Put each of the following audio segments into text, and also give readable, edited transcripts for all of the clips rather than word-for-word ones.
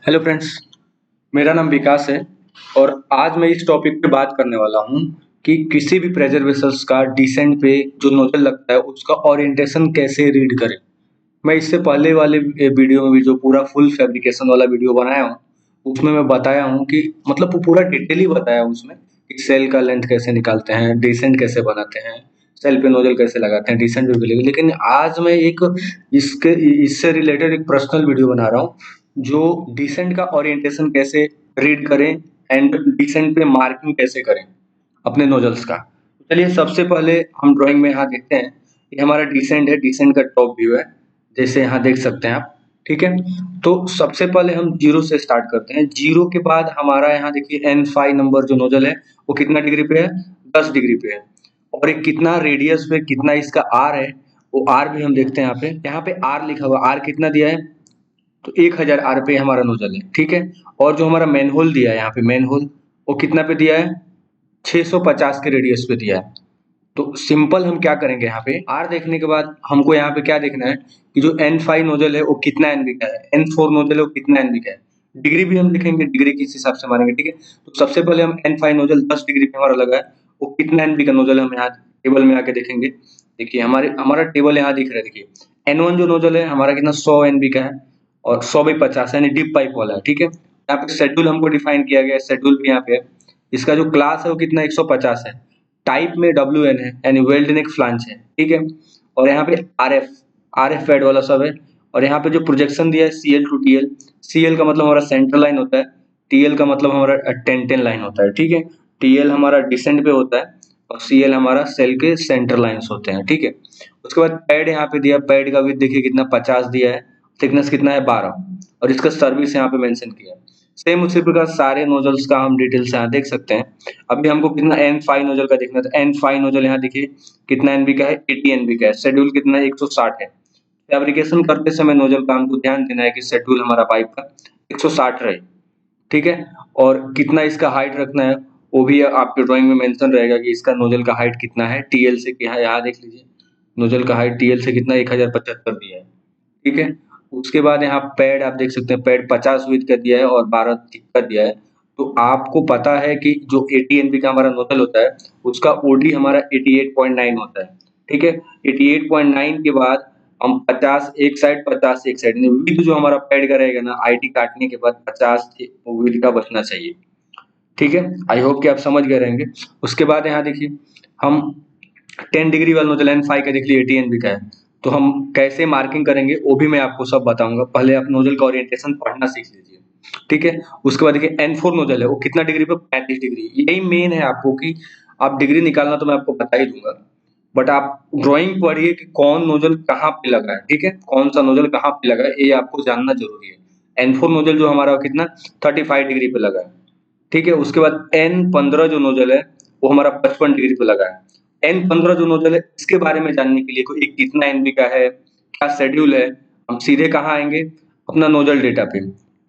Hello friends, मेरा नाम विकास है और आज मैं इस टॉपिक पे बात करने वाला हूँ कि किसी भी प्रेशर वेसल्स का डिसेंट पे जो नोजल लगता है उसका ओरिएंटेशन कैसे रीड करें। मैं इससे पहले वाले वीडियो में भी जो पूरा फुल फैब्रिकेशन वाला वीडियो बनाया हूँ उसमें मैं बताया हूँ कि मतलब वो पूरा डिटेल ही बताया हूँ उसमें कि सेल का लेंथ कैसे निकालते हैं, डिसेंट कैसे बनाते हैं, सेल पे नोजल कैसे लगाते हैं, डिसेंट भी मिलेगी। लेकिन आज मैं एक इसके इससे रिलेटेड एक पर्सनल वीडियो बना रहा हूँ जो डिसेंट का ओरिएंटेशन कैसे रीड करें एंड डिसेंट पे मार्किंग कैसे करें अपने नोजल्स का। चलिए सबसे पहले हम ड्राइंग में यहाँ देखते हैं। ये हमारा डिसेंट है, डिसेंट का टॉप व्यू है जैसे यहाँ देख सकते हैं आप। ठीक है, तो सबसे पहले हम जीरो से स्टार्ट करते हैं। जीरो के बाद हमारा यहाँ देखिए N5 नंबर जो नोजल है वो कितना डिग्री पे है, 10 डिग्री पे है। और एक कितना रेडियस पे कितना इसका आर है वो आर भी हम देखते हैं। यहाँ पे आर लिखा हुआ, आर कितना दिया है तो 1000 आर पे हमारा नोजल है। ठीक है, और जो हमारा मैन होल दिया है यहाँ पे मैन होल वो कितना पे दिया है, 650 के रेडियस पे दिया है। तो सिंपल हम क्या करेंगे, यहाँ पे आर देखने के बाद हमको यहाँ पे क्या देखना है कि जो N5 नोजल है वो कितना एनबी का है, N4 नोजल है वो कितना एनबी का है। डिग्री भी हम लिखेंगे, डिग्री किस हिसाब से मानेंगे। ठीक है, तो सबसे पहले हम N5 नोजल 10 डिग्री पे हमारा लगा है वो कितना एनबी का नोजल है हम यहाँ टेबल में आके देखेंगे। देखिए हमारे हमारा टेबल यहाँ दिख रहा है। देखिए N1 जो नोजल है हमारा कितना 100 एनबी का है और 100/50 यानी डीप पाइप वाला है। ठीक है, यहाँ पे शेड्यूल हमको डिफाइन किया गया है, शेड्यूल भी यहाँ पे है। इसका जो क्लास है वो कितना 150 है। टाइप में WN है यानी वेल्ड नेक फ्लांज है। ठीक है, और यहाँ पे आर एफ फैड वाला सब है। और यहाँ पे जो प्रोजेक्शन दिया है CL टू TL, CL का मतलब हमारा सेंट्रल लाइन होता है, TL का मतलब हमारा 10-10 लाइन होता है। ठीक है, TL हमारा डिसेंट पे होता है और CL हमारा सेल के सेंटर लाइन्स होते हैं। ठीक है, उसके बाद पैड यहाँ पे दिया, पैड का विड्थ देखिए कितना 50 दिया है, थिकनेस कितना है 12 और इसका सर्विस यहाँ पे मेंशन किया है। सेम उसी प्रकार सारे नोजल्स का हम डिटेल्स यहाँ देख सकते हैं। अभी हमको कितना N5 नोजल का देखना था। N5 नोजल यहाँ देखिए कितना एनबी का है, 80 एनबी का है। शेड्यूल कितना है, 160 है। फैब्रिकेशन करते समय नोजल का हमको ध्यान देना है कि शेड्यूल हमारा पाइप का 160 रहे। ठीक है, और कितना इसका हाइट रखना है वो भी आपके ड्राइंग में मेंशन रहेगा कि इसका नोजल का हाइट कितना है टीएल से। यहाँ देख लीजिए नोजल का हाइट टीएल से कितना 1075 दिया है। ठीक है, उसके बाद यहाँ पैड आप देख सकते हैं, पैड 50 विड्थ का दिया है और 12 थिक का दिया है। तो आपको पता है कि जो 80 एनबी का हमारा नोजल होता है उसका ओडी हमारा 88.9 होता है। ठीक है, 88.9 के बाद हम 50 एक साइड 50 एक साइड, विड्थ जो हमारा पैड का रहेगा ना आईटी काटने के बाद 50 विड्थ का बचना चाहिए। ठीक है, आई होप कि आप समझ गए रहेंगे। उसके बाद यहाँ देखिए हम 10 डिग्री वाला नोजल N5 का देख लिए 80 एनबी का है, तो हम कैसे मार्किंग करेंगे वो भी मैं आपको सब बताऊंगा। पहले आप नोजल का ओरिएंटेशन पढ़ना सीख लीजिए। ठीक है, उसके बाद देखिए N4 नोजल है वो कितना डिग्री पे, 35 डिग्री। यही मेन है आपको कि आप डिग्री निकालना तो मैं आपको बता ही दूंगा, बट आप ड्राइंग पढ़िए कि कौन नोजल कहाँ पे लगा है। ठीक है, कौन सा नोजल कहाँ पे लगा है ये आपको जानना जरूरी है। N4 नोजल जो हमारा कितना 35 डिग्री पे लगा है। ठीक है, उसके बाद N15 जो नोजल है वो हमारा 55 डिग्री पे लगा है। N15 जो नोजल है इसके बारे में जानने के लिए कोई कितना एनबी का है, क्या शेड्यूल है, हम सीधे कहाँ आएंगे अपना नोजल डेटा पे।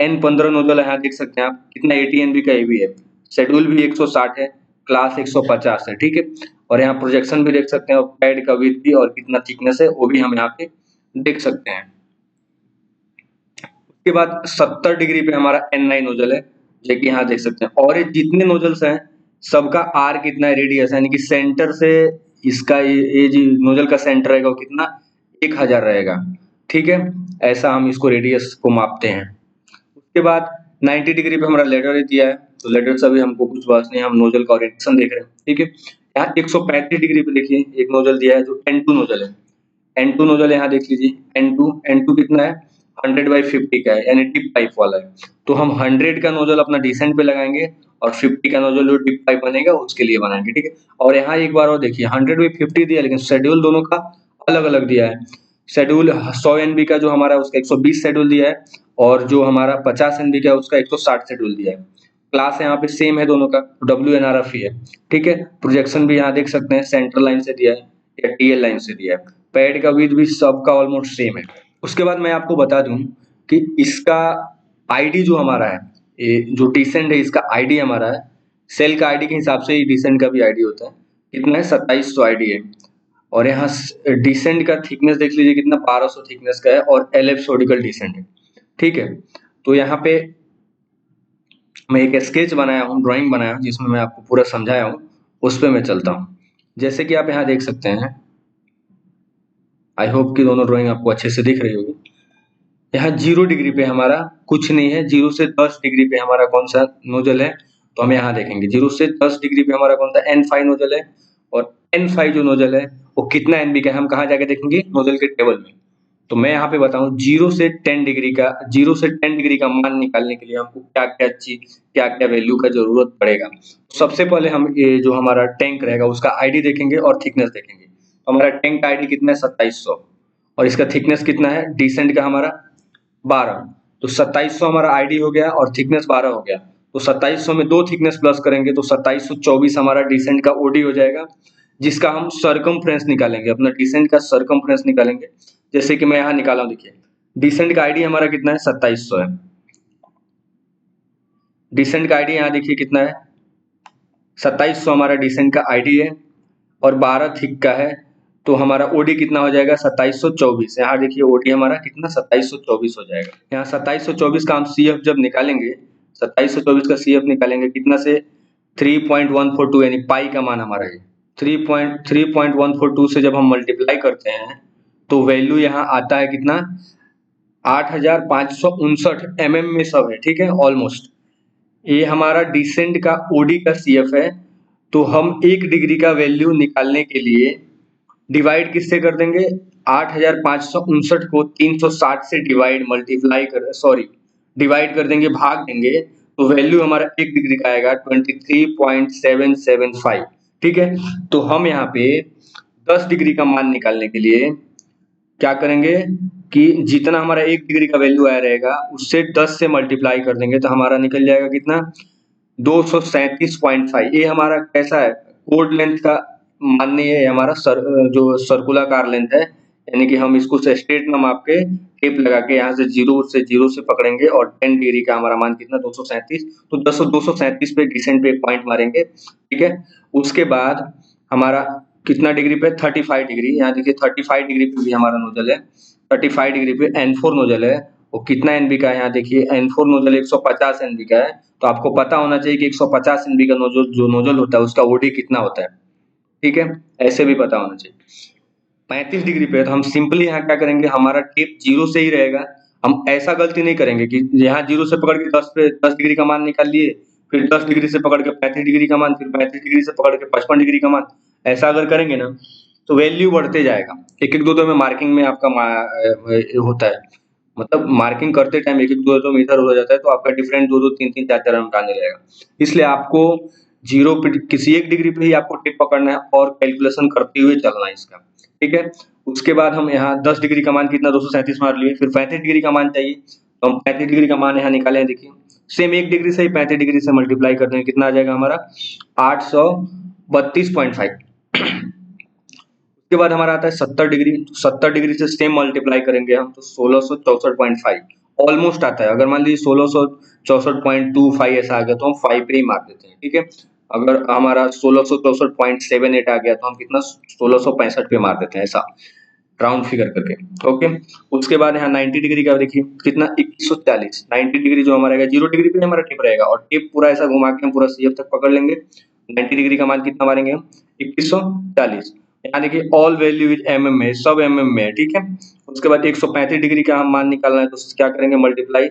N15 नोजल यहाँ देख सकते हैं आप कितना 80 एनबी का ये भी है, शेड्यूल भी 160 है, क्लास 150 है। ठीक है, और यहाँ प्रोजेक्शन भी देख सकते हैं और पैड का विड्थ भी और कितना थिकनेस है वो भी हम यहाँ पे देख सकते हैं। उसके बाद 70 डिग्री पे हमारा N9 नोजल है जो कि यहाँ देख सकते हैं। और ये जितने नोजल्स हैं सबका आर कितना है, रेडियस यानी कि सेंटर से इसका ये जो नोजल का सेंटर रहेगा वो कितना 1000 रहेगा। ठीक है, ऐसा हम इसको रेडियस को मापते हैं। उसके बाद 90 डिग्री पे हमारा लेडर दिया है, तो लेडर से भी हमको कुछ बात नहीं, हम नोजल का ओरिएंटेशन देख रहे हैं। ठीक है, यहाँ 135 डिग्री पे देखिए एक नोजल दिया है जो N2 नोजल है। N2 नोजल यहाँ देख लीजिए N2 कितना है 100/50 का है यानी टिप पाइप वाला है। तो हम 100 का नोजल अपना डिसेंट पे लगाएंगे और 50 का नोजल जो टिप पाइप बनेगा उसके लिए बनाएंगे। ठीक है, और यहाँ एक बार और देखिए 100/50 दिया लेकिन शेड्यूल दोनों का अलग अलग दिया है। शेड्यूल 100 एनबी का जो हमारा उसका 120 शेड्यूल दिया है और जो हमारा 50 एनबी का उसका 160 शेड्यूल दिया है। क्लास यहाँ पे सेम है दोनों का, WNRF ही है। ठीक है, प्रोजेक्शन भी यहाँ देख सकते हैं सेंट्रल लाइन से दिया है या TL लाइन से दिया है। पैड का विड्थ भी सबका ऑलमोस्ट सेम है। उसके बाद मैं आपको बता दूं कि इसका आईडी जो हमारा है, ये जो डिसेंट है इसका आईडी हमारा है, सेल का आईडी के हिसाब से ही डिसेंट का भी आईडी होता है। कितना है 2700 आईडी है। और यहाँ डिसेंट का थिकनेस देख लीजिए कितना 1200 थिकनेस का है और LF सोडिकल डिसेंट है। ठीक है, तो यहाँ पे मैं एक स्केच बनाया हूँ, ड्राइंग बनाया हूँ जिसमें मैं आपको पूरा समझाया हूँ, उस पे मैं चलता हूँ। जैसे कि आप यहाँ देख सकते हैं, आई होप कि दोनों ड्राइंग आपको अच्छे से दिख रही होगी। यहाँ 0 डिग्री पे हमारा कुछ नहीं है, 0 से 10 डिग्री पे हमारा कौन सा नोजल है, तो हम यहाँ देखेंगे 0 से 10 डिग्री पे हमारा कौन सा N5 नोजल है, और N5 जो नोजल है वो कितना NB का है हम कहाँ जाके देखेंगे, नोजल के टेबल में। तो मैं यहाँ पे बताऊँ 0 से 10 डिग्री का, 0 से 10 डिग्री का मान निकालने के लिए हमको क्या क्या वैल्यू का जरूरत पड़ेगा। सबसे पहले हम ये जो हमारा टैंक रहेगा उसका आईडी देखेंगे और थिकनेस देखेंगे। तो हमारा टैंक का आईडी कितना है, 2700, और इसका थिकनेस कितना है, डिसेंट का हमारा 12। तो 2700 हमारा आईडी हो गया और थिकनेस 12 हो गया। तो 2700 में 2 थिकनेस प्लस करेंगे तो 2724 हमारा डिसेंट का ओडी हो जाएगा, जिसका हम सरकमफ्रेंस निकालेंगे, अपना डिसेंट का सरकमफ्रेंस निकालेंगे। जैसे कि मैं यहाँ निकाला हूँ, देखिए डिसेंट का आईडी हमारा कितना है, 2700 है। डिसेंट का आईडी यहाँ देखिए कितना है, 2700 हमारा डिसेंट का आईडी है, और 12 थिक का है, तो हमारा ओडी कितना हो जाएगा, 2724। यहाँ देखिए ओडी हमारा कितना, 2724 हो जाएगा। यहाँ 2724 का हम सीएफ जब निकालेंगे, 2724 का सीएफ निकालेंगे कितना से, 3.142, यानी पाई का मान हमारा है 3.142 से जब हम मल्टीप्लाई करते हैं तो वैल्यू यहाँ आता है कितना, 8559 में सब है, ठीक है, ऑलमोस्ट। ये हमारा डिसेंट का ओडी का सीएफ है। तो हम 1 डिग्री का वैल्यू निकालने के लिए डिवाइड किससे कर देंगे, 8559 को 360 से डिवाइड कर देंगे, भाग देंगे, तो वैल्यू हमारा 1 डिग्री का आएगा 23.775, ठीक है। तो हम यहाँ पे 10 डिग्री का मान निकालने के लिए क्या करेंगे कि जितना हमारा 1 डिग्री का वैल्यू आया रहेगा उससे 10 से मल्टीप्लाई कर देंगे, तो हमारा निकल जाएगा कितना, 237.5। ये हमारा कैसा है, कोड लेंथ का मान नहीं है, हमारा जो सर्कुलाकार लेंथ है, यानी कि हम इसको स्ट्रेट ना माप के टेप लगा के यहाँ से जीरो से पकड़ेंगे, और 10 डिग्री का हमारा मान कितना, 237। तो 237 पे डिसेंट पे एक पॉइंट मारेंगे, ठीक है। उसके बाद हमारा कितना डिग्री पे, 35 डिग्री, यहाँ देखिए 35 डिग्री पे भी हमारा नोजल है, 35 डिग्री पे N4 नोजल है, वो कितना एनबी का है, यहाँ देखिए N4 नोजल 150 एनबी का है। तो आपको पता होना चाहिए कि 150 एनबी का जो नोजल होता है उसका ओडी कितना होता है, ठीक है, ऐसे भी पता होना चाहिए। 35 डिग्री पे तो हम सिंपली यहाँ क्या करेंगे, हमारा टिप 0 से ही रहेगा। हम ऐसा गलती नहीं करेंगे कि यहाँ 0 से पकड़ के 10 डिग्री का मान निकाल लिए, फिर 10 डिग्री से पकड़ के 35 डिग्री का मान, फिर 35 डिग्री से पकड़ के 55 डिग्री का मान। ऐसा अगर करेंगे ना तो वैल्यू बढ़ते जाएगा, एक एक दो में मार्किंग में आपका होता है, मतलब मार्किंग करते टाइम एक एक दो में इधर हो जाता है, तो आपका डिफरेंट 2 2 3 3 4 4 अंक आने लगेगा। इसलिए आपको 0 पे किसी एक डिग्री पे ही आपको टिप पकड़ना है और कैलकुलेशन करते हुए चलना है इसका, ठीक है। उसके बाद हम यहाँ 10 डिग्री का मान कितना, 237 मार लिए, फिर 35 डिग्री का मान चाहिए, तो हम 35 डिग्री का मान यहाँ निकाले हैं, देखिए सेम 1 डिग्री से ही 35 डिग्री से मल्टीप्लाई कर देंगे, कितना आ जाएगा हमारा 832.5। उसके बाद हमारा आता है 70 डिग्री, 70 डिग्री से सेम मल्टीप्लाई करेंगे हम तो 1664.5 ऑलमोस्ट आता है। अगर मान लीजिए 1664.25 ऐसा आ गया तो हम 5 पे ही मार देते हैं, ठीक है। अगर हमारा 1664.78 आ गया तो हम कितना 1665 पे मार देते हैं, ऐसा राउंड फिगर करके, ओके। उसके बाद यहाँ 90 डिग्री का देखिए कितना 2140, 90 डिग्री जो हमारा 0 डिग्री पे हमारा टिप रहेगा, और टिप पूरा ऐसा घुमा के हम पूरा सीएफ तक पकड़ लेंगे। 90 डिग्री का मान कितना मारेंगे हम, 2140। यहाँ देखिए ऑल वैल्यू इज mm में, सब mm में है, ठीक है। उसके बाद 135 डिग्री का हम मान निकालना है, तो क्या करेंगे मल्टीप्लाई,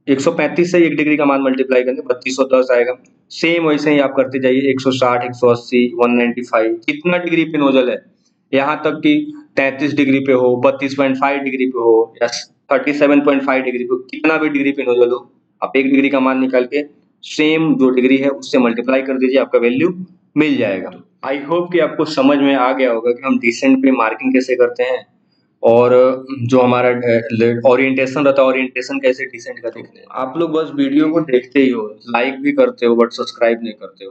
135 से 1 डिग्री का मान मल्टीप्लाई करेंगे 3210 आएगा। सेम वैसे ही आप करते जाइए, 160, 180, 195, कितना डिग्री पे नोजल है, यहाँ तक कि 33 डिग्री पे हो, 32.5 डिग्री पे हो, या 37.5 डिग्री पे, कितना भी डिग्री पे नोजल हो, आप 1 डिग्री का मान निकाल के सेम जो डिग्री है उससे मल्टीप्लाई कर दीजिए, आपका वैल्यू मिल जाएगा। आई होप कि आपको समझ में आ गया होगा कि हम डिसेंट पे मार्किंग कैसे करते हैं, और जो हमारा ओरिएंटेशन रहता है, ओरिएंटेशन कैसे डिसेंट का देखते हैं। आप लोग बस वीडियो को देखते ही हो, लाइक भी करते हो बट सब्सक्राइब नहीं करते हो।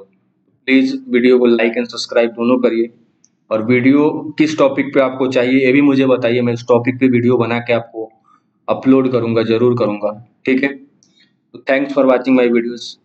प्लीज वीडियो को लाइक एंड सब्सक्राइब दोनों करिए, और वीडियो किस टॉपिक पे आपको चाहिए ये भी मुझे बताइए, मैं इस टॉपिक पे वीडियो बना के आपको अपलोड करूंगा, जरूर करूंगा, ठीक है। तो thanks for watching my videos.